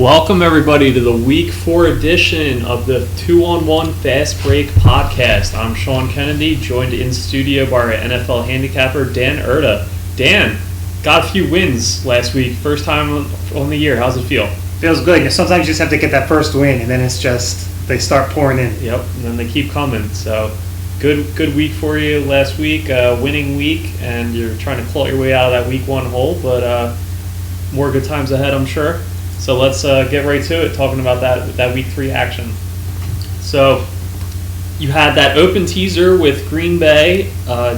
Welcome everybody to the Week 4 edition of the 2-on-1 Fast Break podcast. I'm Sean Kennedy, joined in studio by our NFL handicapper Dan Urda. Dan, got a few wins last week, first time on the year. How's it feel? Feels good. Sometimes you just have to get that first win, and then it's just they start pouring in. Yep, and then they keep coming. So good week for you last week, winning week, and you're trying to claw your way out of that week 1 hole, but more good times ahead, I'm sure. So let's get right to it, talking about that week 3 action. So you had that open teaser with Green Bay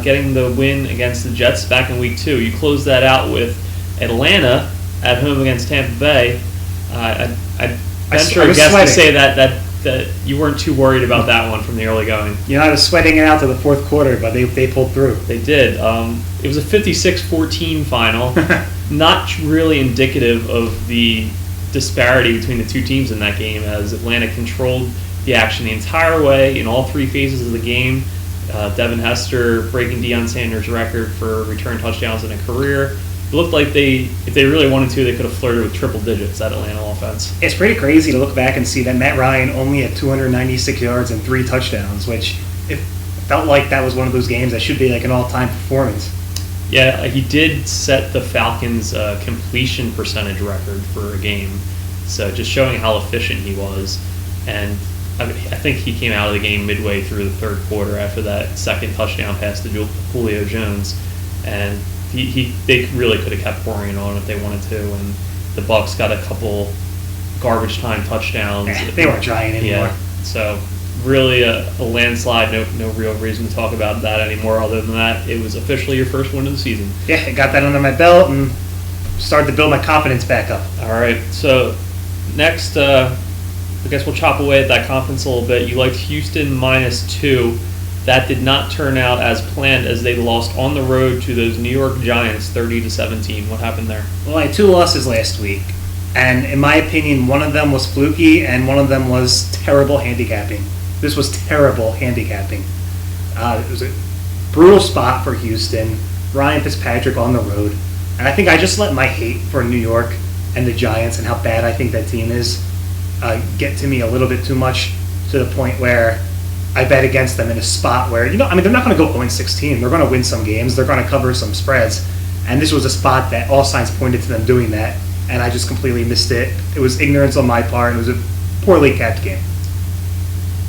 getting the win against the Jets back in week 2. You closed that out with Atlanta at home against Tampa Bay. I venture a guess to say that you weren't too worried about that one from the early going. You know, I was sweating it out to the fourth quarter, but they pulled through. They did. It was a 56-14 final. Not really indicative of the disparity between the two teams in that game, as Atlanta controlled the action the entire way in all 3 phases of the game. Devin Hester breaking Deion Sanders' record for return touchdowns in a career. It looked like if they really wanted to, they could have flirted with triple digits, that Atlanta offense. It's pretty crazy to look back and see that Matt Ryan only had 296 yards and 3 touchdowns, which it felt like that was one of those games that should be like an all-time performance. Yeah, he did set the Falcons' completion percentage record for a game, so just showing how efficient he was. And I think he came out of the game midway through the third quarter after that second touchdown pass to Julio Jones, and they really could have kept pouring it on if they wanted to. And the Bucs got a couple garbage time touchdowns. They weren't trying anymore. Yeah, so really a landslide. No real reason to talk about that anymore other than that it was officially your first win of the season. Yeah, I got that under my belt and started to build my confidence back up. All right, so next I guess we'll chop away at that confidence a little bit. You liked Houston -2. That did not turn out as planned, as they lost on the road to those New York Giants 30-17. What happened there? Well, I had 2 losses last week, and in my opinion, one of them was fluky and one of them was terrible handicapping. This was terrible handicapping. It was a brutal spot for Houston. Ryan Fitzpatrick on the road. And I think I just let my hate for New York and the Giants and how bad I think that team is get to me a little bit too much, to the point where I bet against them in a spot where, they're not going to go 0-16. They're going to win some games. They're going to cover some spreads. And this was a spot that all signs pointed to them doing that. And I just completely missed it. It was ignorance on my part. It was a poorly capped game.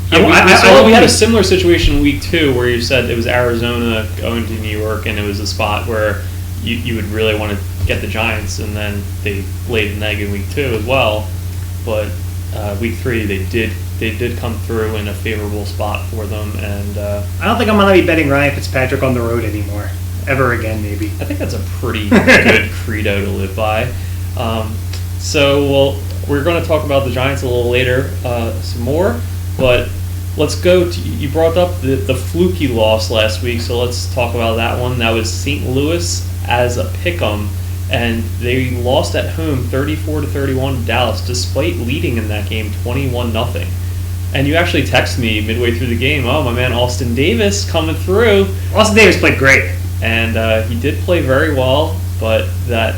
Yeah, we had a similar situation in week 2 where you said it was Arizona going to New York, and it was a spot where you would really want to get the Giants, and then they laid an egg in week 2 as well. But week 3 they did come through in a favorable spot for them, and I don't think I'm going to be betting Ryan Fitzpatrick on the road anymore, ever again. Maybe I think that's a pretty good credo to live by. We're going to talk about the Giants a little later, some more. But let's go to, you brought up the fluky loss last week, so let's talk about that one. That was St. Louis as a pick'em, and they lost at home 34-31 to Dallas, despite leading in that game 21-0. And you actually texted me midway through the game, oh, my man Austin Davis coming through. Austin Davis played great. And he did play very well, but that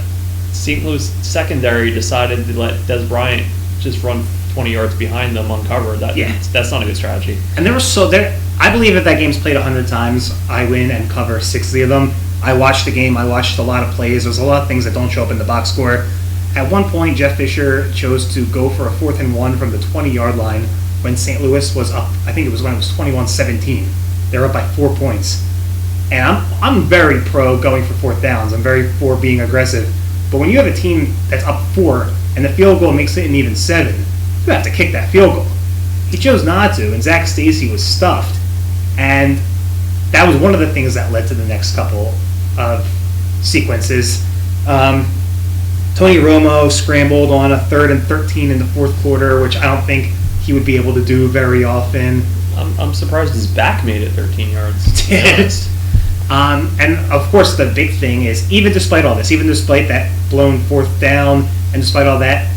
St. Louis secondary decided to let Des Bryant just run 20 yards behind them uncovered. That's not a good strategy. And I believe if that game's played 100 times, I win and cover 60 of them. I watched the game. I watched a lot of plays. There's a lot of things that don't show up in the box score. At one point, Jeff Fisher chose to go for a 4th and 1 from the 20-yard line when St. Louis was up. I think it was when it was 21-17. They were up by 4 points. And I'm very pro going for 4th downs. I'm very for being aggressive. But when you have a team that's up 4 and the field goal makes it an even 7, you have to kick that field goal. He chose not to, and Zach Stacy was stuffed. And that was one of the things that led to the next couple of sequences. Tony Romo scrambled on a 3rd and 13 in the 4th quarter, which I don't think he would be able to do very often. I'm surprised his back made it 13 yards. And of course the big thing is, even despite all this, even despite that blown 4th down, and despite all that,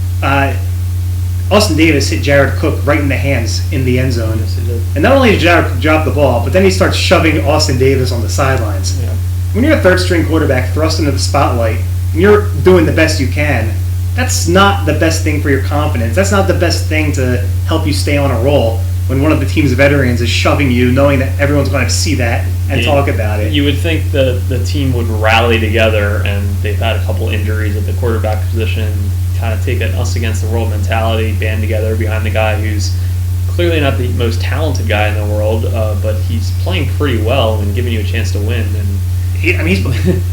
Austin Davis hit Jared Cook right in the hands in the end zone. Yes, he did. And not only did Jared Cook drop the ball, but then he starts shoving Austin Davis on the sidelines. Yeah. When you're a 3rd-string quarterback thrust into the spotlight, and you're doing the best you can, that's not the best thing for your confidence. That's not the best thing to help you stay on a roll when one of the team's veterans is shoving you, knowing that everyone's going to see that and talk about it. You would think the team would rally together, and they've had a couple injuries at the quarterback position, kind of take an us against the world mentality, band together behind the guy who's clearly not the most talented guy in the world, but he's playing pretty well and giving you a chance to win. And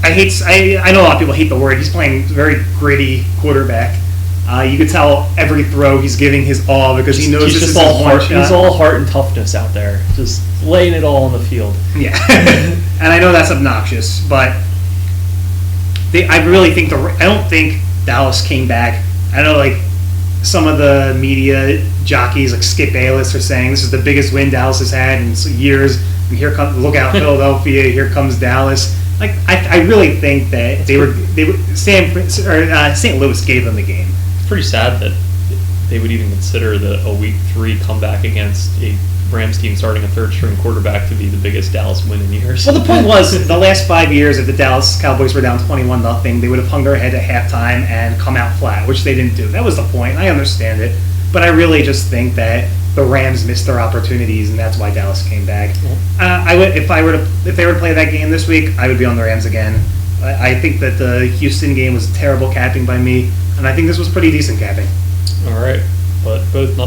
I know a lot of people hate the word. He's playing very gritty quarterback. You could tell every throw he's giving his all because he knows this is all heart. He's all heart and toughness out there, just laying it all on the field. Yeah, and I know that's obnoxious, but I really think I don't think Dallas came back. I know like some of the media jockeys like Skip Bayless are saying this is the biggest win Dallas has had in years. And here comes look out Philadelphia. Here comes Dallas. Like I really think that St. Louis gave them the game. Pretty sad that they would even consider a week 3 comeback against a Rams team starting a third-string quarterback to be the biggest Dallas win in years. Well, the point was, the last 5 years, if the Dallas Cowboys were down 21-0, they would have hung their head at halftime and come out flat, which they didn't do. That was the point. I understand it, but I really just think that the Rams missed their opportunities, and that's why Dallas came back. I would, if they were to play that game this week, I would be on the Rams again. I think that the Houston game was terrible capping by me, and I think this was pretty decent capping. All right, but both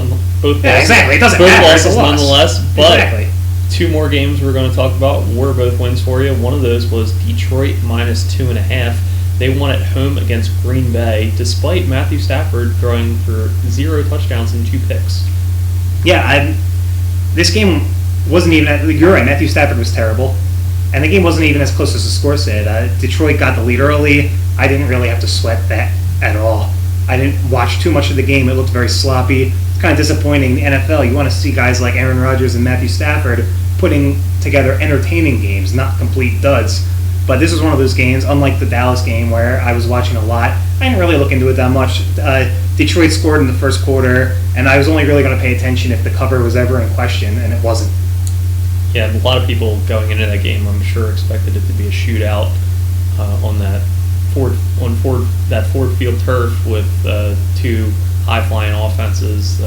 yeah, exactly. It doesn't both matter. losses nonetheless. But exactly. 2 more games we're going to talk about were both wins for you. One of those was Detroit -2.5. They won at home against Green Bay, despite Matthew Stafford throwing for 0 touchdowns and 2 picks. Yeah, this game wasn't even. You're right. Matthew Stafford was terrible, and the game wasn't even as close as the score said. Detroit got the lead early. I didn't really have to sweat that at all. I didn't watch too much of the game. It looked very sloppy. It's kind of disappointing. The NFL, you want to see guys like Aaron Rodgers and Matthew Stafford putting together entertaining games, not complete duds. But this was one of those games, unlike the Dallas game where I was watching a lot. I didn't really look into it that much. Detroit scored in the first quarter, and I was only really going to pay attention if the cover was ever in question, and it wasn't. Yeah, a lot of people going into that game, I'm sure, expected it to be a shootout on that Ford Field turf with 2 high-flying offenses,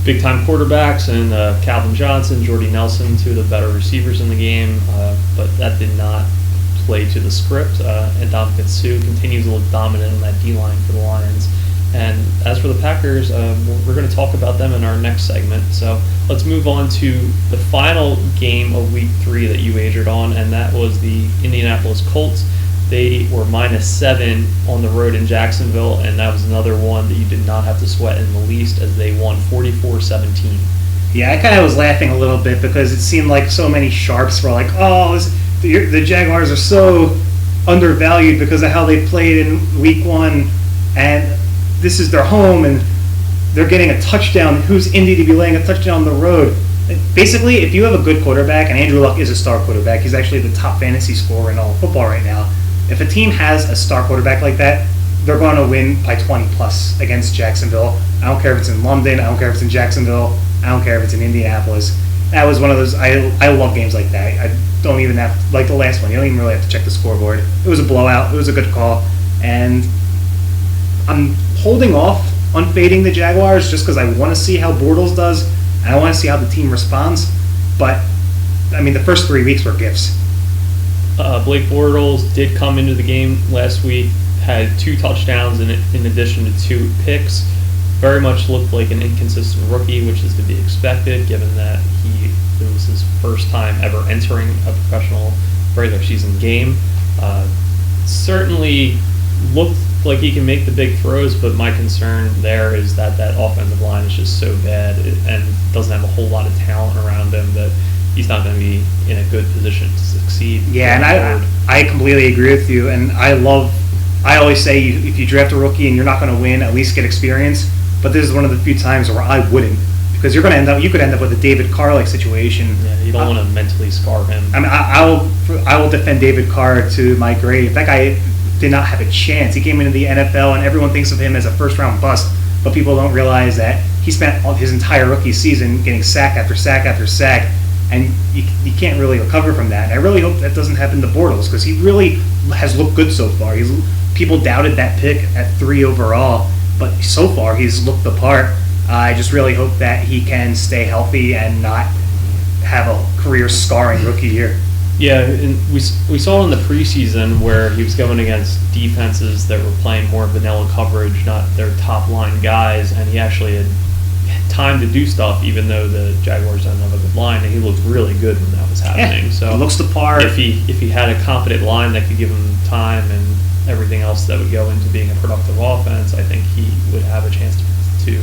big-time quarterbacks, and Calvin Johnson, Jordy Nelson, 2 of the better receivers in the game, but that did not play to the script. And Ndamukong Suh continues to look dominant on that D-line for the Lions. And as for the Packers, we're going to talk about them in our next segment. So let's move on to the final game of Week 3 that you wagered on, and that was the Indianapolis Colts. They were -7 on the road in Jacksonville, and that was another one that you did not have to sweat in the least as they won 44-17. Yeah, I kind of was laughing a little bit because it seemed like so many sharps were like, oh, the Jaguars are so undervalued because of how they played in Week 1, and this is their home, and they're getting a touchdown. Who's Indy to be laying a touchdown on the road? Basically, if you have a good quarterback, and Andrew Luck is a star quarterback, he's actually the top fantasy scorer in all of football right now. If a team has a star quarterback like that, they're going to win by 20-plus against Jacksonville. I don't care if it's in London. I don't care if it's in Jacksonville. I don't care if it's in Indianapolis. That was one of those. I love games like that. I don't even have, like the last one, you don't even really have to check the scoreboard. It was a blowout. It was a good call. And I'm holding off on fading the Jaguars just because I want to see how Bortles does, and I want to see how the team responds. But, I mean, the first 3 weeks were gifts. Blake Bortles did come into the game last week, had 2 touchdowns in addition to 2 picks. Very much looked like an inconsistent rookie, which is to be expected given that it was his first time ever entering a professional regular season game. Certainly looked like he can make the big throws, but my concern there is that offensive line is just so bad and doesn't have a whole lot of talent around him that he's not going to be in a good position to succeed. Yeah, and I completely agree with you. And I always say if you draft a rookie and you're not going to win, at least get experience. But this is one of the few times where I wouldn't, because you could end up with a David Carr-like situation. Yeah, you don't want to mentally scar him. I mean, I will defend David Carr to my grave. That guy did not have a chance. He came into the NFL, and everyone thinks of him as a first-round bust, but people don't realize that he spent his entire rookie season getting sack after sack after sack, and you can't really recover from that. And I really hope that doesn't happen to Bortles, because he really has looked good so far. He's people doubted that pick at 3 overall, but so far he's looked the part. I just really hope that he can stay healthy and not have a career-scarring rookie year. Yeah, and we saw it in the preseason where he was going against defenses that were playing more vanilla coverage, not their top-line guys, and he actually had time to do stuff, even though the Jaguars don't have a good line, and he looked really good when that was happening. Yeah, so he looks the part. If he had a competent line that could give him time and everything else that would go into being a productive offense, I think he would have a chance to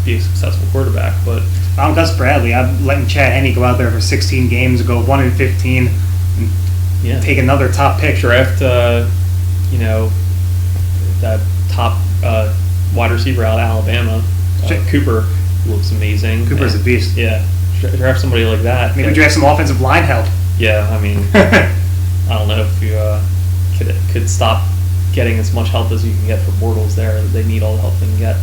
be a successful quarterback. But I'm Gus Bradley. I'm letting Chad Henne go out there for 16 games, go 1-15, and take another top pick. Draft, that top wide receiver out of Alabama, Cooper, looks amazing. Cooper's a beast. Yeah, draft somebody like that. Maybe draft some offensive line help. Yeah, I mean, I don't know if you could stop getting as much help as you can get for Bortles there. They need all the help they can get.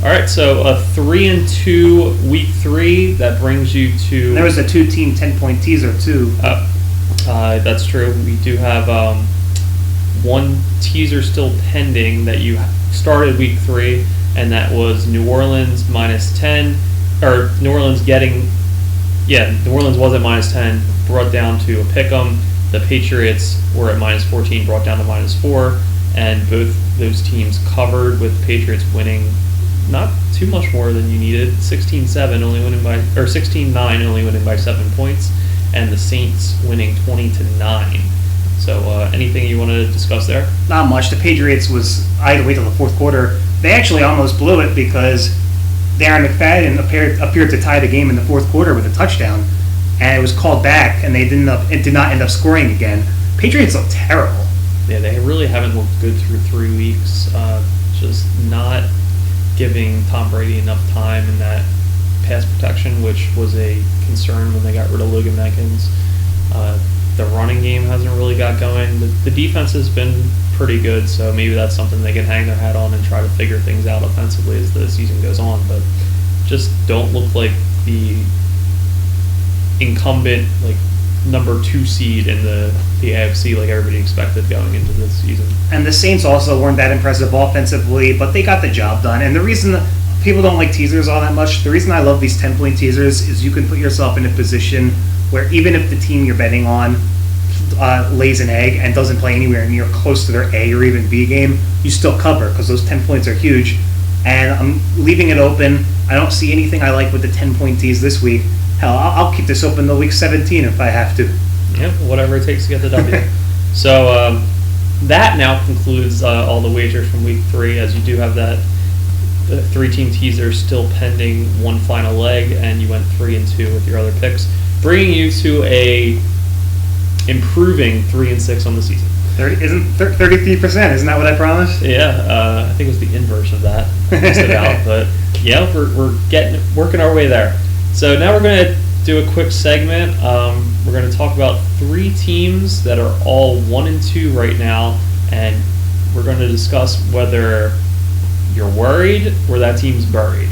All right, so a 3-2 week 3, that brings you to. There was a 2-team 10-point teaser too. That's true. We do have one teaser still pending that you started week 3, and that was New Orleans -10, or New Orleans New Orleans was at -10, brought down to a pick 'em. The Patriots were at -14, brought down to -4, and both those teams covered, with Patriots winning not too much more than you needed, 16-7, only winning by, or 16-9, only winning by 7 points, and the Saints winning 20-9. So anything you want to discuss there? Not much. The Patriots I had to wait till the fourth quarter. They actually almost blew it because Darren McFadden appeared to tie the game in the fourth quarter with a touchdown, and it was called back, and it did not end up scoring again. Patriots look terrible. Yeah, they really haven't looked good through 3 weeks. Just not giving Tom Brady enough time in that pass protection, which was a concern when they got rid of Logan Mankins. The running game hasn't really got going. The defense has been pretty good, so maybe that's something they can hang their hat on and try to figure things out offensively as the season goes on. But just don't look like the incumbent, number 2 seed in the AFC like everybody expected going into this season. And the Saints also weren't that impressive offensively, but they got the job done. And the reason people don't like teasers all that much, the reason I love these 10-point teasers is you can put yourself in a position where even if the team you're betting on lays an egg and doesn't play anywhere near close to their A or even B game, you still cover because those 10 points are huge. And I'm leaving it open. I don't see anything I like with the 10-point tease this week. Hell, I'll keep this open till week 17 if I have to. Yeah, whatever it takes to get the W. So that now concludes all the wagers from week 3, as you do have that 3-team teaser still pending one final leg, and you went 3-2 with your other picks, bringing you to a improving 3-6 on the season. 33%? Isn't that what I promised? Yeah, I think it was the inverse of that, just about. But yeah, we're working our way there. So now we're going to do a quick segment. We're going to talk about 3 teams that are all 1-2 right now, and we're going to discuss whether you're worried or that team's buried.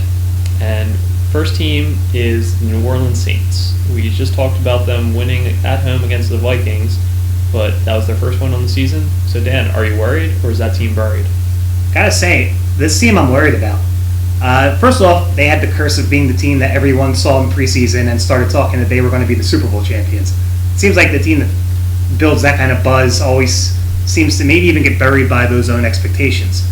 And first team is the New Orleans Saints. We just talked about them winning at home against the Vikings, but that was their first win on the season. So Dan, are you worried or is that team buried? Gotta say, this team I'm worried about. First off, they had the curse of being the team that everyone saw in preseason and started talking that they were going to be the Super Bowl champions. It seems like the team that builds that kind of buzz always seems to maybe even get buried by those own expectations.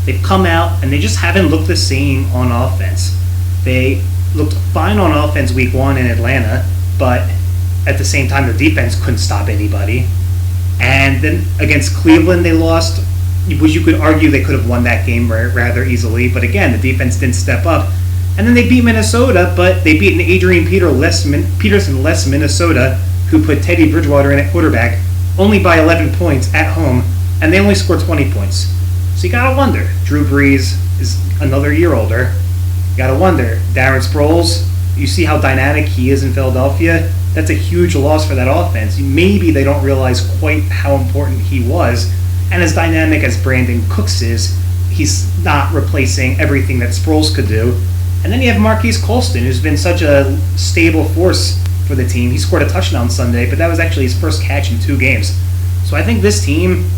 They've come out and they just haven't looked the same on offense. They looked fine on offense week 1 in Atlanta, but at the same time, the defense couldn't stop anybody. And then against Cleveland, they lost, which you could argue they could have won that game rather easily. But again, the defense didn't step up. And then they beat Minnesota, but they beat an Adrian Peterson-less Minnesota, who put Teddy Bridgewater in at quarterback, only by 11 points at home, and they only scored 20 points. So you gotta wonder. Drew Brees is another year older. You gotta wonder. Darren Sproles, you see how dynamic he is in Philadelphia. That's a huge loss for that offense. Maybe they don't realize quite how important he was. And as dynamic as Brandon Cooks is, he's not replacing everything that Sproles could do. And then you have Marquise Colston, who's been such a stable force for the team. He scored a touchdown Sunday, but that was actually his first catch in 2 games. So I think this team,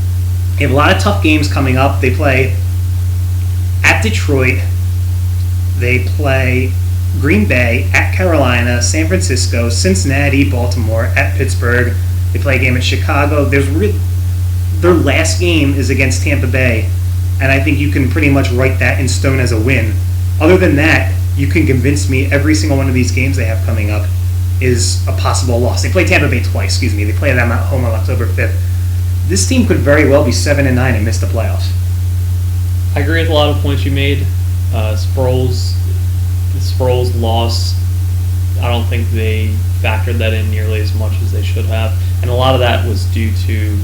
They have a lot of tough games coming up. They play at Detroit. They play Green Bay, at Carolina, San Francisco, Cincinnati, Baltimore, at Pittsburgh. They play a game at Chicago. Their last game is against Tampa Bay, and I think you can pretty much write that in stone as a win. Other than that, you can convince me every single one of these games they have coming up is a possible loss. They play Tampa Bay twice, They play them at home on October 5th. This team could very well be 7-9 and miss the playoffs. I agree with a lot of points you made. Sproles loss, I don't think they factored that in nearly as much as they should have. And a lot of that was due to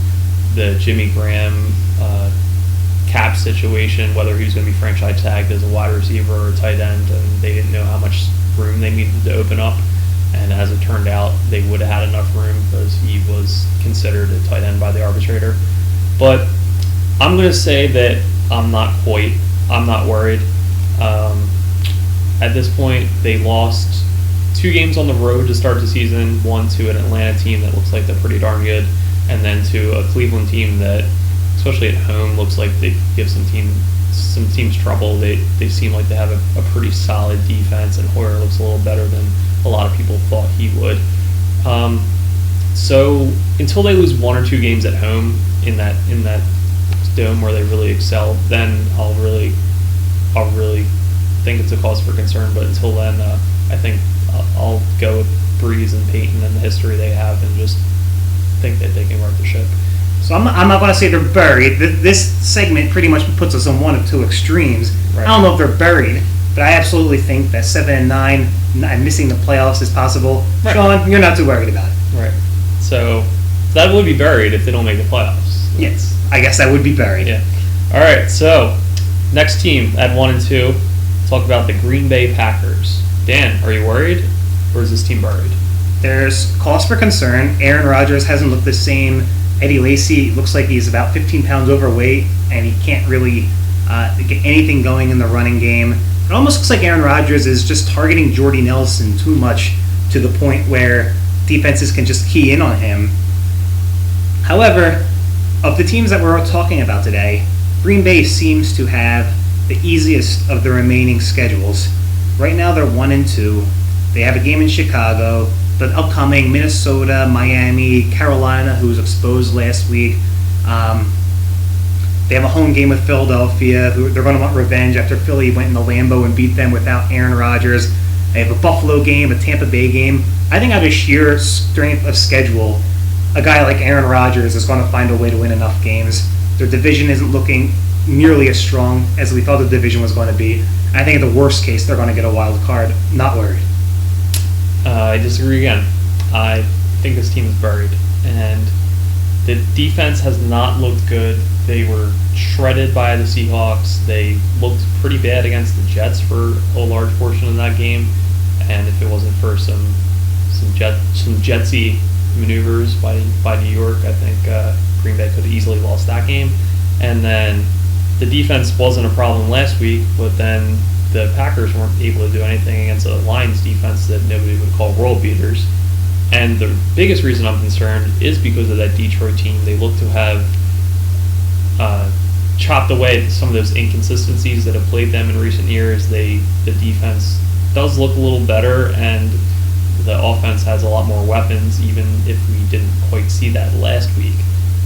the Jimmy Graham cap situation, whether he was going to be franchise tagged as a wide receiver or a tight end, and they didn't know how much room they needed to open up. And as it turned out, they would have had enough room because he was considered a tight end by the arbitrator. But I'm going to say that I'm not worried. At this point, they lost 2 games on the road to start the season, one to an Atlanta team that looks like they're pretty darn good, and then to a Cleveland team that, especially at home, looks like they give some teams trouble. They seem like they have a pretty solid defense, and Hoyer looks a little better than a lot of people thought he would. So until they lose 1 or 2 games at home in that dome where they really excel, then I'll really think it's a cause for concern. But until then, I think I'll go with Breeze and Peyton and the history they have, and just think that they can right the ship. So I'm not going to say they're buried. This segment pretty much puts us on one of 2 extremes. Right. I don't know if they're buried, but I absolutely think that 7-9 and missing the playoffs is possible. Right. Sean, you're not too worried about it. Right. So that would be buried if they don't make the playoffs. Yes, I guess that would be buried. Yeah. All right. So next team at 1 and 2. Talk about the Green Bay Packers. Dan, are you worried, or is this team buried? There's cause for concern. Aaron Rodgers hasn't looked the same. Eddie Lacy looks like he's about 15 pounds overweight, and he can't really get anything going in the running game. It almost looks like Aaron Rodgers is just targeting Jordy Nelson too much, to the point where defenses can just key in on him. However, of the teams that we're talking about today, Green Bay seems to have the easiest of the remaining schedules. Right now they're 1 and 2. They have a game in Chicago, but upcoming Minnesota, Miami, Carolina, who was exposed last week. They have a home game with Philadelphia, who they're going to want revenge after Philly went in the Lambeau and beat them without Aaron Rodgers. They have a Buffalo game, a Tampa Bay game. I think out of sheer strength of schedule, a guy like Aaron Rodgers is going to find a way to win enough games. Their division isn't looking nearly as strong as we thought the division was going to be. I think in the worst case, they're going to get a wild card. Not worried. I disagree again. I think this team is buried, and the defense has not looked good. They were shredded by the Seahawks. They looked pretty bad against the Jets for a large portion of that game, and if it wasn't for some Jetsy maneuvers by New York, I think Green Bay could have easily lost that game. And then the defense wasn't a problem last week, but then the Packers weren't able to do anything against a Lions defense that nobody would call world beaters. And the biggest reason I'm concerned is because of that Detroit team. They look to have chopped away some of those inconsistencies that have plagued them in recent years. The defense does look a little better, and the offense has a lot more weapons, even if we didn't quite see that last week.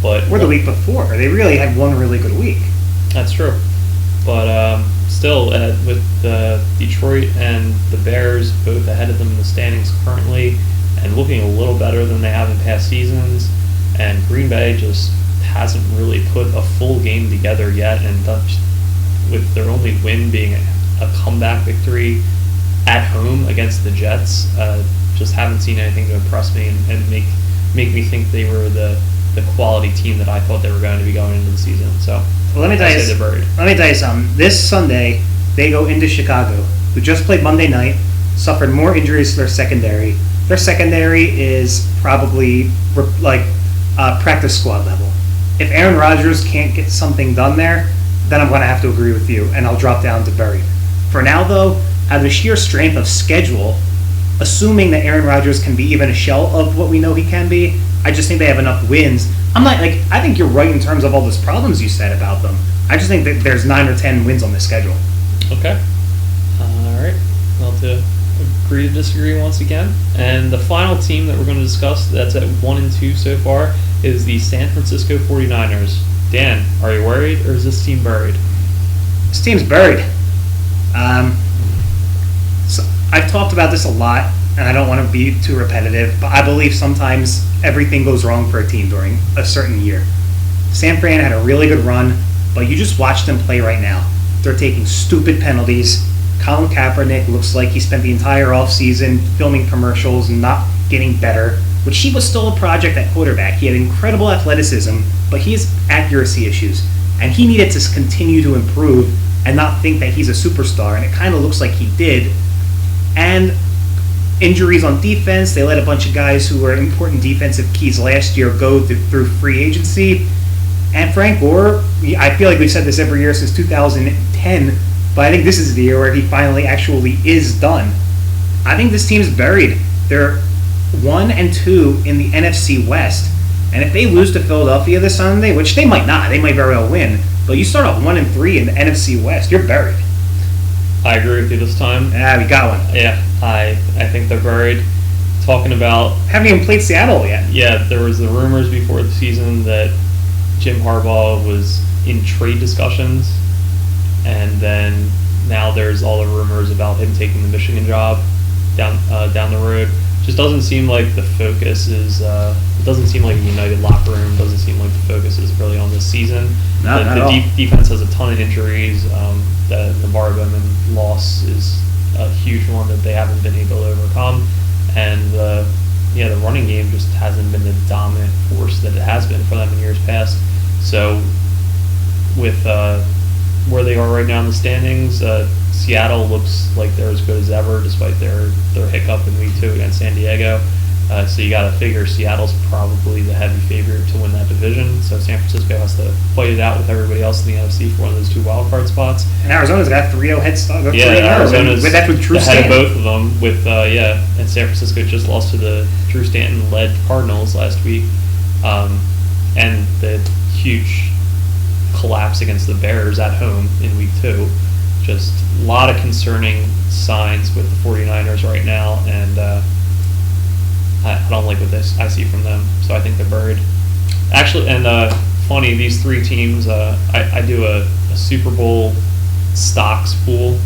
Or the week before. They really had one really good week. That's true. But still, with Detroit and the Bears both ahead of them in the standings currently, and looking a little better than they have in past seasons, and Green Bay just hasn't really put a full game together yet, and with their only win being a comeback victory at home against the Jets, just haven't seen anything to impress me and make me think they were the quality team that I thought they were going to be going into the season. So let me tell you something. This Sunday, they go into Chicago, who just played Monday night, suffered more injuries to their secondary. Their secondary is probably like practice squad level. If Aaron Rodgers can't get something done there, then I'm going to have to agree with you, and I'll drop down to buried. For now, though, out of the sheer strength of schedule, assuming that Aaron Rodgers can be even a shell of what we know he can be, I just think they have enough wins. I'm not like I think you're right in terms of all those problems you said about them. I just think that there's 9 or 10 wins on the schedule. Okay. All right. Well, to agree to disagree once again. And the final team that we're going to discuss that's at 1-2 so far is the San Francisco 49ers. Dan, are you worried or is this team buried? This team's buried. So I've talked about this a lot, and I don't want to be too repetitive, but I believe sometimes everything goes wrong for a team during a certain year. San Fran had a really good run, but you just watch them play right now. They're taking stupid penalties. Colin Kaepernick looks like he spent the entire offseason filming commercials and not getting better, which he was still a project at quarterback. He had incredible athleticism, but he has accuracy issues, and he needed to continue to improve and not think that he's a superstar, and it kind of looks like he did. And injuries on defense, they let a bunch of guys who were important defensive keys last year go through free agency. And Frank Gore, I feel like we've said this every year since 2010, but I think this is the year where he finally actually is done. I think this team's buried. They're 1-2 in the NFC West, and if they lose to Philadelphia this Sunday, which they might not, they might very well win, but you start off 1-3 in the NFC West, you're buried. I agree with you this time. Yeah, we got one. Yeah, I think they're buried. Talking about... Haven't even played Seattle yet. Yeah, there was the rumors before the season that Jim Harbaugh was in trade discussions, and then now there's all the rumors about him taking the Michigan job down the road. Just doesn't seem like the focus is... it doesn't seem like a united locker room. Doesn't seem like the focus is really on this season. No, not at all. Defense has a ton of injuries. The Bowman loss is a huge one that they haven't been able to overcome, and the running game just hasn't been the dominant force that it has been for them in years past. So with where they are right now in the standings, Seattle looks like they're as good as ever despite their hiccup in week 2 against San Diego. So you got to figure Seattle's probably the heavy favorite to win that division. So San Francisco has to fight it out with everybody else in the NFC for one of those 2 wildcard spots. And Arizona's got 3-0 head start. Yeah, Arizona's ahead of both of them. And San Francisco just lost to the Drew Stanton-led Cardinals last week, and the huge collapse against the Bears at home in week 2. Just a lot of concerning signs with the 49ers right now, and I don't like what I see from them, so I think they're buried. Actually, and funny, these 3 teams, I do a Super Bowl stocks pool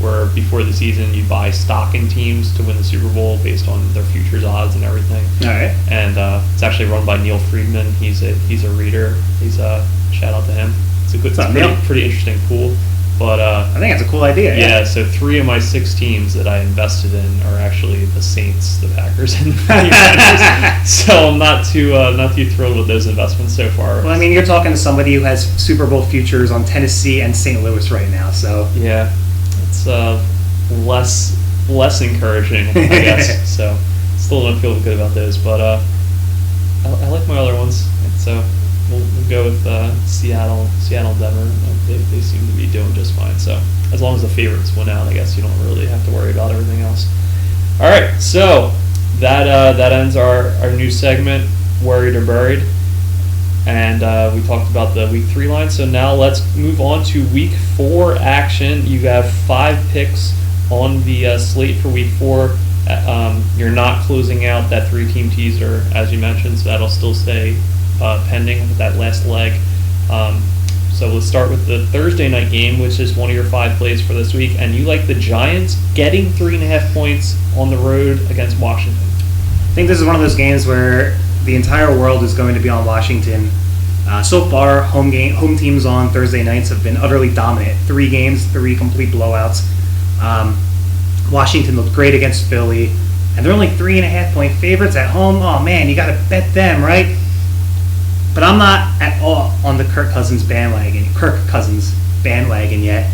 where before the season you buy stock in teams to win the Super Bowl based on their futures odds and everything. All right. And it's actually run by Neil Friedman. He's a reader. Shout out to him. It's a pretty interesting pool. But I think that's a cool idea. Yeah, so 3 of my 6 teams that I invested in are actually the Saints, the Packers, and the 49ers. So I'm not too thrilled with those investments so far. Well, I mean, you're talking to somebody who has Super Bowl futures on Tennessee and St. Louis right now, so yeah, it's less encouraging, I guess. So still don't feel good about those, but I like my other ones. So we'll go with Seattle, Denver. They seem to be doing just fine. So as long as the favorites win out, I guess you don't really have to worry about everything else. All right, so that ends our new segment, Worried or Buried, and we talked about the Week 3 line. So now let's move on to Week 4 action. You have 5 picks on the slate for Week 4. You're not closing out that 3-team teaser, as you mentioned, so that'll still stay pending with that last leg. So let's start with the Thursday night game, which is one of your 5 plays for this week, and you like the Giants getting 3.5 points on the road against Washington. I think this is one of those games where the entire world is going to be on Washington. So far, home teams on Thursday nights have been utterly dominant. 3 games, 3 complete blowouts. Washington looked great against Philly, and they're only 3.5-point favorites at home. Oh man, you got to bet them, right? But I'm not at all on the Kirk Cousins bandwagon yet.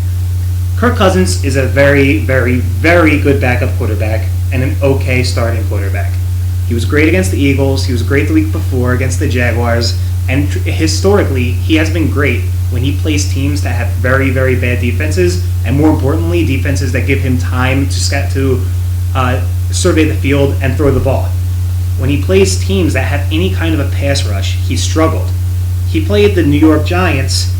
Kirk Cousins is a very, very, very good backup quarterback and an okay starting quarterback. He was great against the Eagles. He was great the week before against the Jaguars. And historically, he has been great when he plays teams that have very, very bad defenses, and more importantly, defenses that give him time to survey the field and throw the ball. when he plays teams that have any kind of a pass rush, he struggled. He played the New York Giants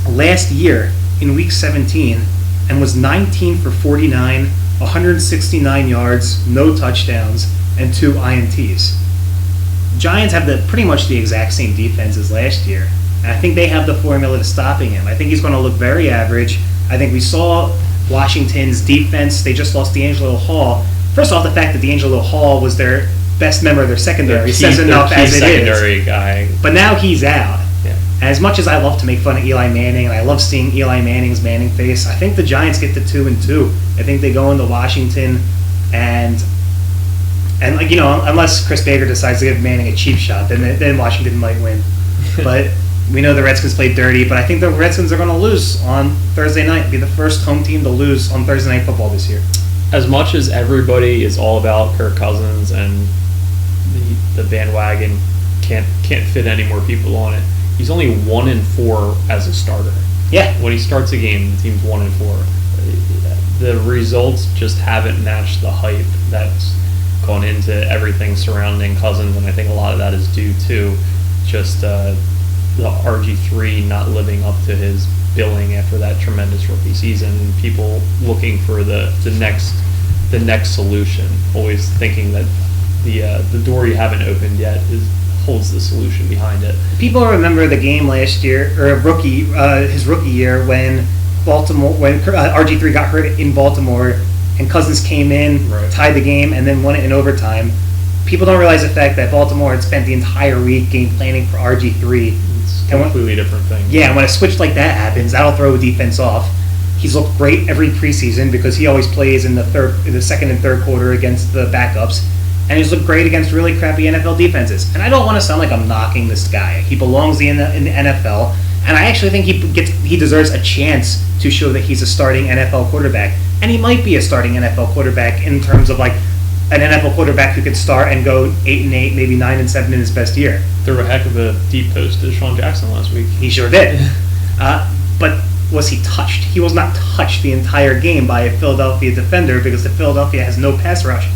last year in Week 17 and was 19 for 49, 169 yards, no touchdowns, and 2 INTs. Giants have pretty much the exact same defense as last year, and I think they have the formula to stopping him. I think he's going to look very average. I think we saw Washington's defense. They just lost D'Angelo Hall. First off, the fact that D'Angelo Hall was their best member of their secondary says enough as it secondary guy. But now he's out. Yeah. And as much as I love to make fun of Eli Manning, and I love seeing Eli Manning's Manning face, I think the Giants get to 2-2. I think they go into Washington and unless Chris Baker decides to give Manning a cheap shot, then Washington might win. But we know the Redskins played dirty, but I think the Redskins are going to lose on Thursday night, be the first home team to lose on Thursday Night Football this year. As much as everybody is all about Kirk Cousins and the bandwagon can't fit any more people on it, he's only 1-4 as a starter. Yeah. When he starts a game, the team's 1-4. The results just haven't matched the hype that's gone into everything surrounding Cousins, and I think a lot of that is due to just the RG3 not living up to his billing after that tremendous rookie season, and people looking for the next solution, always thinking that the door you haven't opened yet holds the solution behind it. People remember the game last year, or his rookie year, when RG3 got hurt in Baltimore and Cousins came in, right, tied the game, and then won it in overtime. People don't realize the fact that Baltimore had spent the entire week game planning for RG3. It's a completely different thing. Yeah, and when a switch like that happens, that'll throw a defense off. He's looked great every preseason because he always plays in the second and third quarter against the backups, and he's looked great against really crappy NFL defenses. And I don't want to sound like I'm knocking this guy. He belongs in the NFL, and I actually think he deserves a chance to show that he's a starting NFL quarterback. And he might be a starting NFL quarterback in terms of like an NFL quarterback who could start and go 8-8, maybe 9-7 in his best year. Threw a heck of a deep post to Deshaun Jackson last week. He sure did. But was he touched? He was not touched the entire game by a Philadelphia defender because the Philadelphia has no pass rush.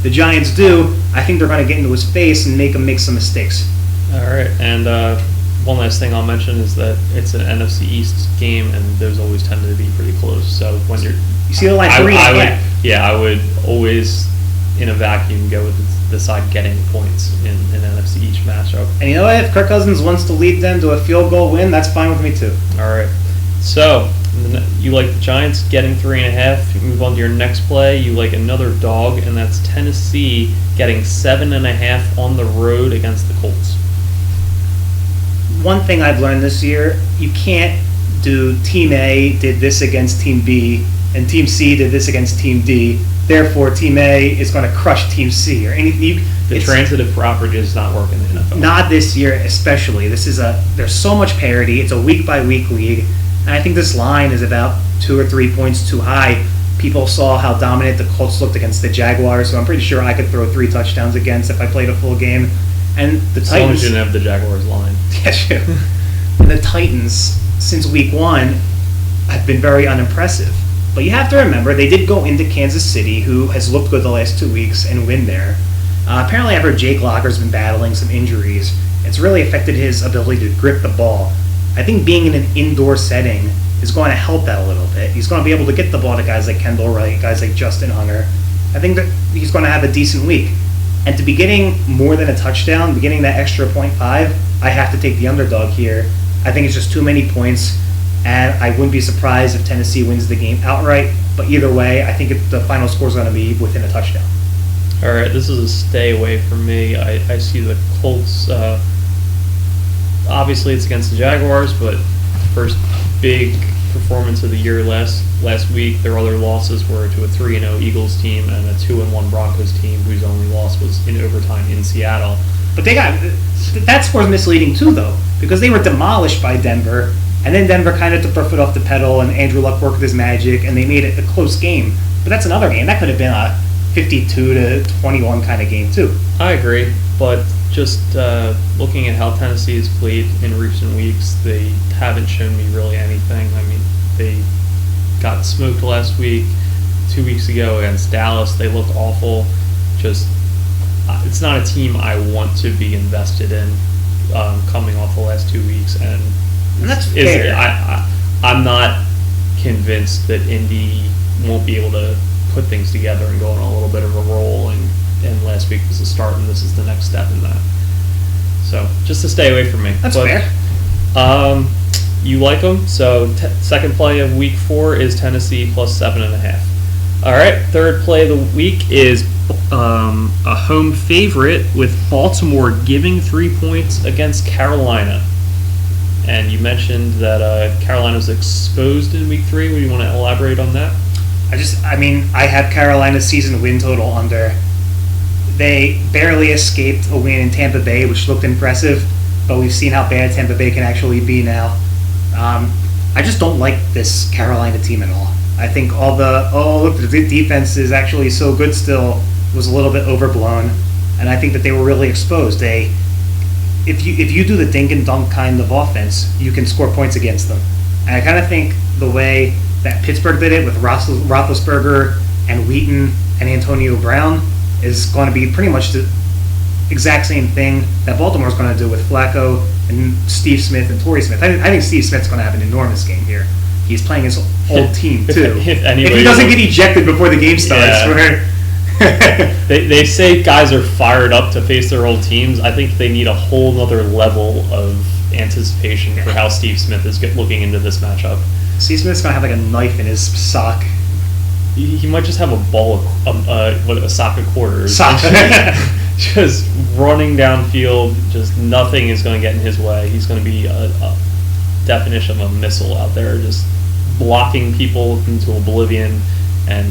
The Giants do. I think they're going to get into his face and make him make some mistakes. All right, and one last thing I'll mention is that it's an NFC East game, and those always tend to be pretty close. So when you see the line 3.5. I would always, in a vacuum, go with the side getting points in an NFC East matchup. And you know what? If Kirk Cousins wants to lead them to a field goal win, that's fine with me too. All right. So you like the Giants getting 3.5. You move on to your next play. You like another dog, and that's Tennessee getting 7.5 on the road against the Colts. One thing I've learned this year, you can't do Team A did this against Team B, and Team C did this against Team D. Therefore, Team A is going to crush Team C or anything. The transitive property is not working in the NFL. Not this year, especially. There's so much parity. It's a week-by-week league, and I think this line is about 2 or 3 points too high. People saw how dominant the Colts looked against the Jaguars, so I'm pretty sure I could throw 3 touchdowns against if I played a full game. And the Titans. As long as you didn't have the Jaguars line. Yeah, sure. And the Titans, since week 1, have been very unimpressive. But you have to remember, they did go into Kansas City, who has looked good the last 2 weeks, and win there. Apparently, I've heard Jake Locker's been battling some injuries. It's really affected his ability to grip the ball. I think being in an indoor setting is going to help that a little bit. He's going to be able to get the ball to guys like Kendall Wright, guys like Justin Hunter. I think that he's going to have a decent week. And to be getting more than a touchdown, be getting that extra 0.5, I have to take the underdog here. I think it's just too many points, and I wouldn't be surprised if Tennessee wins the game outright. But either way, I think the final score is going to be within a touchdown. All right, this is a stay away from me. I see the Colts. Obviously, it's against the Jaguars, but first big performance of the year last week. Their other losses were to a 3-0 Eagles team and a 2-1 Broncos team, whose only loss was in overtime in Seattle. But that score's misleading too, though, because they were demolished by Denver, and then Denver kind of took their foot off the pedal, and Andrew Luck worked his magic, and they made it a close game. But that's another game. That could have been a 52-21 kind of game too. I agree, but just looking at how Tennessee has played in recent weeks, they haven't shown me really anything. I mean, they got smoked last week. 2 weeks ago against Dallas, they looked awful. Just it's not a team I want to be invested in coming off the last 2 weeks, and that's fair. I'm not convinced that Indy won't be able to put things together and go on a little bit of a roll, and last week was the start, and this is the next step in that. So just to stay away from me. That's fair. You like them. So second play of week 4 is Tennessee plus 7.5. All right, third play of the week is a home favorite with Baltimore giving 3 points against Carolina. And you mentioned that Carolina was exposed in week 3. Would you want to elaborate on that? I have Carolina's season win total under. They barely escaped a win in Tampa Bay, which looked impressive, but we've seen how bad Tampa Bay can actually be now. I just don't like this Carolina team at all. I think the defense is actually so good still was a little bit overblown, and I think that they were really exposed. If you do the dink and dunk kind of offense, you can score points against them. And I kind of think the way that Pittsburgh did it with Roethlisberger and Wheaton and Antonio Brown is going to be pretty much the exact same thing that Baltimore's going to do with Flacco and Steve Smith and Torrey Smith. I think Steve Smith's going to have an enormous game here. He's playing his old team too. If he doesn't get ejected before the game starts, they say guys are fired up to face their old teams. I think they need a whole other level of anticipation for how Steve Smith is looking into this matchup. Steve Smith's going to have like a knife in his sock. He might just have a ball of a sock of quarters. Just running downfield, just nothing is going to get in his way. He's going to be a definition of a missile out there, just blocking people into oblivion, and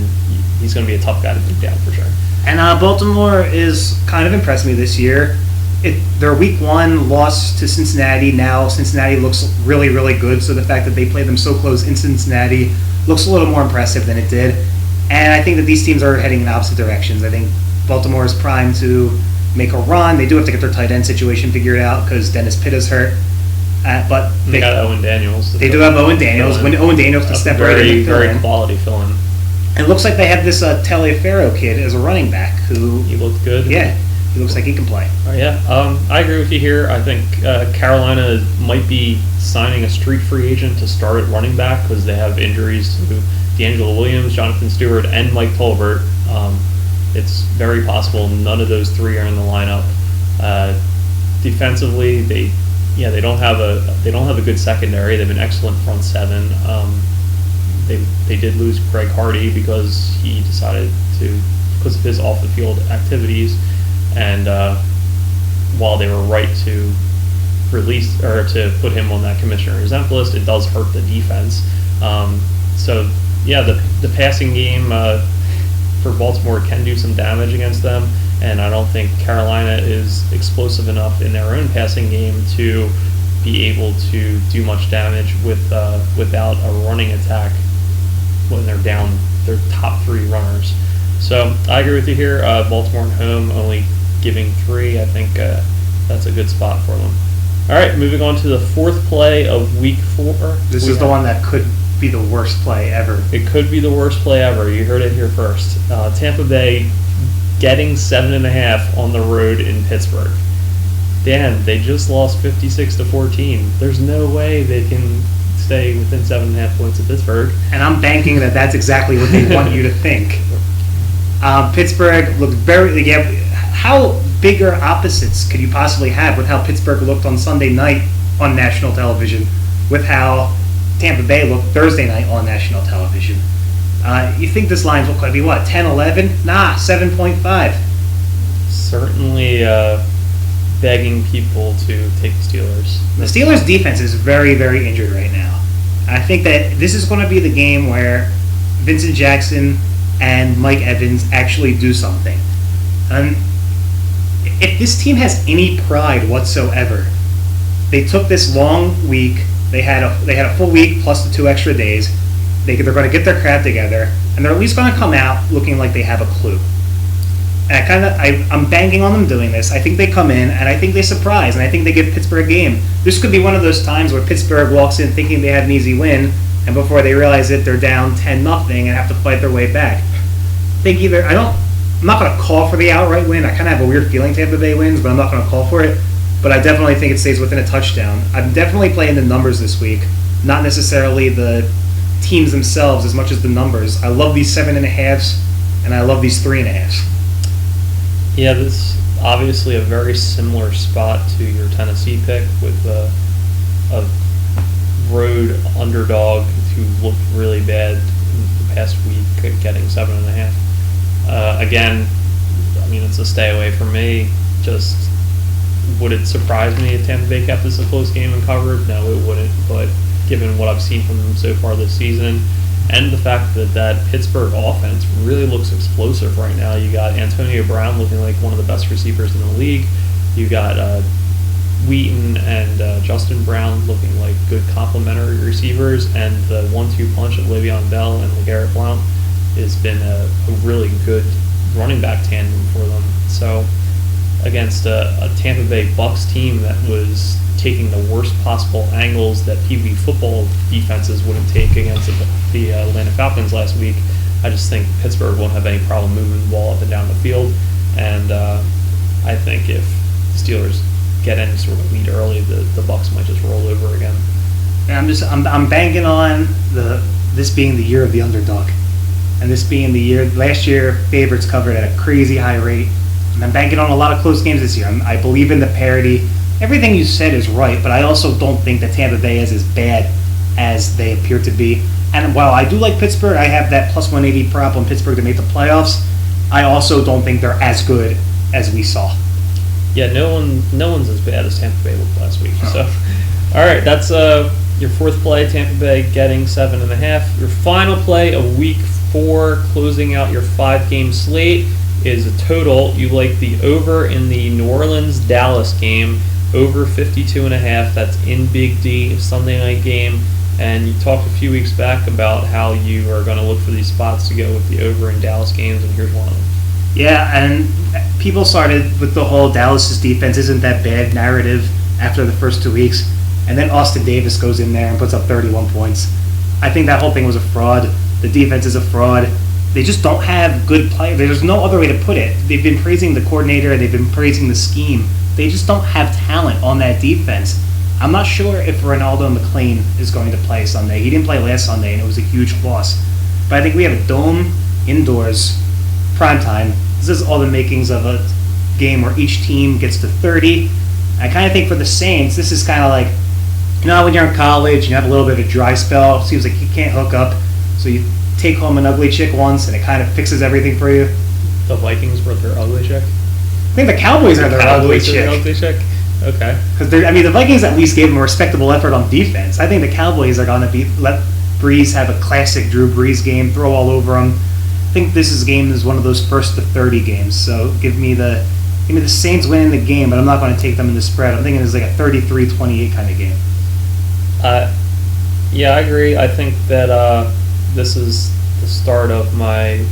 he's going to be a tough guy to take down for sure. And Baltimore is kind of impressed me this year. Their week 1 loss to Cincinnati. Now Cincinnati looks really, really good, so the fact that they played them so close in Cincinnati looks a little more impressive than it did. And I think that these teams are heading in opposite directions. I think Baltimore is primed to make a run. They do have to get their tight end situation figured out because Dennis Pitta's hurt. But they got Owen Daniels. They do have Owen Daniels. When Owen Daniels can step right in and fill in. Very quality fill-in. And it looks like they have this Taliaferro kid as a running back who... He looked good. Yeah, he looks like he can play. I agree with you here. I think Carolina might be signing a street free agent to start at running back because they have injuries to D'Angelo Williams, Jonathan Stewart, and Mike Tolbert. It's very possible none of those 3 are in the lineup. Defensively, they don't have a good secondary. They have an excellent front 7. They did lose Greg Hardy because he decided because of his off the field activities, and while they were right to release or to put him on that commissioner exempt list, it does hurt the defense. The passing game for Baltimore can do some damage against them, and I don't think Carolina is explosive enough in their own passing game to be able to do much damage without a running attack when they're down their top 3 runners. So I agree with you here. Baltimore at home only giving 3. I think that's a good spot for them. All right, moving on to the fourth play of week 4. This is the one that could be the worst play ever. It could be the worst play ever. You heard it here first. Tampa Bay getting 7.5 on the road in Pittsburgh. Dan, they just lost 56-14. There's no way they can stay within 7.5 points of Pittsburgh. And I'm banking that that's exactly what they want you to think. Pittsburgh looked very... how bigger opposites could you possibly have with how Pittsburgh looked on Sunday night on national television with how Tampa Bay looked Thursday night on national television? You think this line's going to be, 10-11? Nah, 7.5. Certainly begging people to take the Steelers. The Steelers' defense is very, very injured right now. I think that this is going to be the game where Vincent Jackson and Mike Evans actually do something. And if this team has any pride whatsoever, they took this long week. They had a full week plus the 2 extra days. They're going to get their crap together, and they're at least going to come out looking like they have a clue. And I'm banking on them doing this. I think they come in, and I think they surprise, and I think they give Pittsburgh a game. This could be one of those times where Pittsburgh walks in thinking they have an easy win, and before they realize it, they're down 10-0 and have to fight their way back. I I'm not going to call for the outright win. I kind of have a weird feeling Tampa Bay wins, but I'm not going to call for it. But I definitely think it stays within a touchdown. I'm definitely playing the numbers this week, not necessarily the teams themselves as much as the numbers. I love these 7.5s, and I love these 3.5s. Yeah, this is obviously a very similar spot to your Tennessee pick with a road underdog who looked really bad in the past week, getting 7.5. Again, I mean, it's a stay away from me. Just, would it surprise me if Tampa Bay kept this a close game and covered? No, it wouldn't. But given what I've seen from them so far this season, and the fact that Pittsburgh offense really looks explosive right now. You got Antonio Brown looking like one of the best receivers in the league. You got Wheaton and Justin Brown looking like good complementary receivers, and the 1-2 punch of Le'Veon Bell and LeGarrette Blount has been a really good running back tandem for them. So against a Tampa Bay Bucks team that was taking the worst possible angles that PB football defenses wouldn't take against the Atlanta Falcons last week, I just think Pittsburgh won't have any problem moving the ball up and down the field. And I think if the Steelers get any sort of lead early, the Bucks might just roll over again. And I'm banking on this being the year of the underdog, and this being the year. Last year, favorites covered at a crazy high rate, and I'm banking on a lot of close games this year. I believe in the parity. Everything you said is right, but I also don't think that Tampa Bay is as bad as they appear to be. And while I do like Pittsburgh, I have that plus 180 prop on Pittsburgh to make the playoffs. I also don't think they're as good as we saw. Yeah, no one's as bad as Tampa Bay looked last week. So, all right, that's your fourth play, Tampa Bay getting 7.5. Your final play of Week 4, closing out your 5-game slate, is a total. You like the over in the New Orleans-Dallas game, over 52.5. That's in Big D, Sunday night game. And you talked a few weeks back about how you are going to look for these spots to go with the over in Dallas games, and here's one of them. Yeah, and people started with the whole Dallas's defense isn't that bad narrative after the first 2 weeks, and then Austin Davis goes in there and puts up 31 points. I think that whole thing was a fraud. The defense is a fraud. They just don't have good players. There's no other way to put it. They've been praising the coordinator. They've been praising the scheme. They just don't have talent on that defense. I'm not sure if Ronaldo McClain is going to play Sunday. He didn't play last Sunday, and it was a huge loss. But I think we have a dome, indoors, primetime. This is all the makings of a game where each team gets to 30. I kind of think for the Saints, this is kind of like, when you're in college and you have a little bit of a dry spell, it seems like you can't hook up, so you take home an ugly chick once, and it kind of fixes everything for you. The Vikings were their ugly chick? I think the Cowboys are their ugly chick. Okay. Because the Vikings at least gave them a respectable effort on defense. I think the Cowboys are going to let Breeze have a classic Drew Brees game, throw all over them. I think this game is one of those first to 30 games. So give me the Saints winning the game, but I'm not going to take them in the spread. I'm thinking it's like a 33-28 kind of game. Yeah, I agree. I think that this is the start of my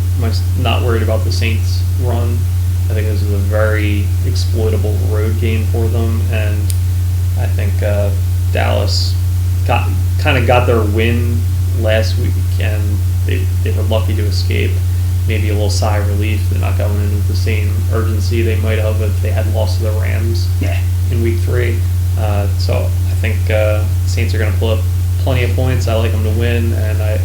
not worried about the Saints run. I think this is a very exploitable road game for them, and I think Dallas got their win last week, and they were lucky to escape. Maybe a little sigh of relief. They're not going in with the same urgency they might have if they had lost to the Rams in Week 3. So I think Saints are going to pull up plenty of points. I like them to win, and I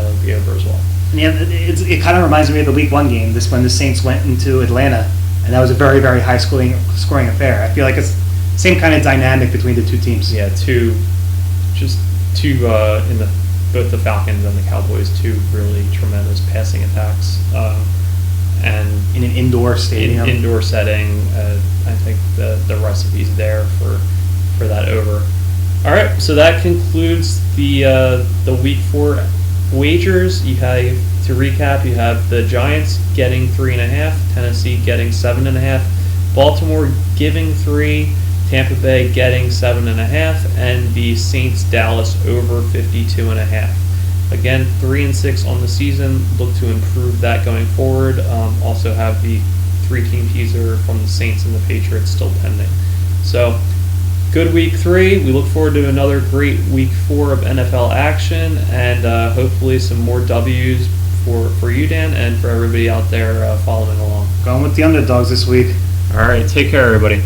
like the over as well. Yeah, it kind of reminds me of the Week 1 game. When the Saints went into Atlanta, and that was a very, very high scoring affair. I feel like it's the same kind of dynamic between the two teams. Yeah, two in both the Falcons and the Cowboys, two really tremendous passing attacks, and in an indoor stadium, indoor setting. I think the recipe's there for that over. All right, so that concludes the Week 4 wagers. You have, to recap, you have the Giants getting 3.5, Tennessee getting 7.5, Baltimore giving 3, Tampa Bay getting 7.5, and the Saints Dallas over 52.5. Again, 3-6 on the season. Look to improve that going forward. Also have the 3-team teaser from the Saints and the Patriots still pending. So, good Week 3. We look forward to another great Week 4 of NFL action, and hopefully some more W's for you, Dan, and for everybody out there following along. Going with the underdogs this week. All right, take care, everybody.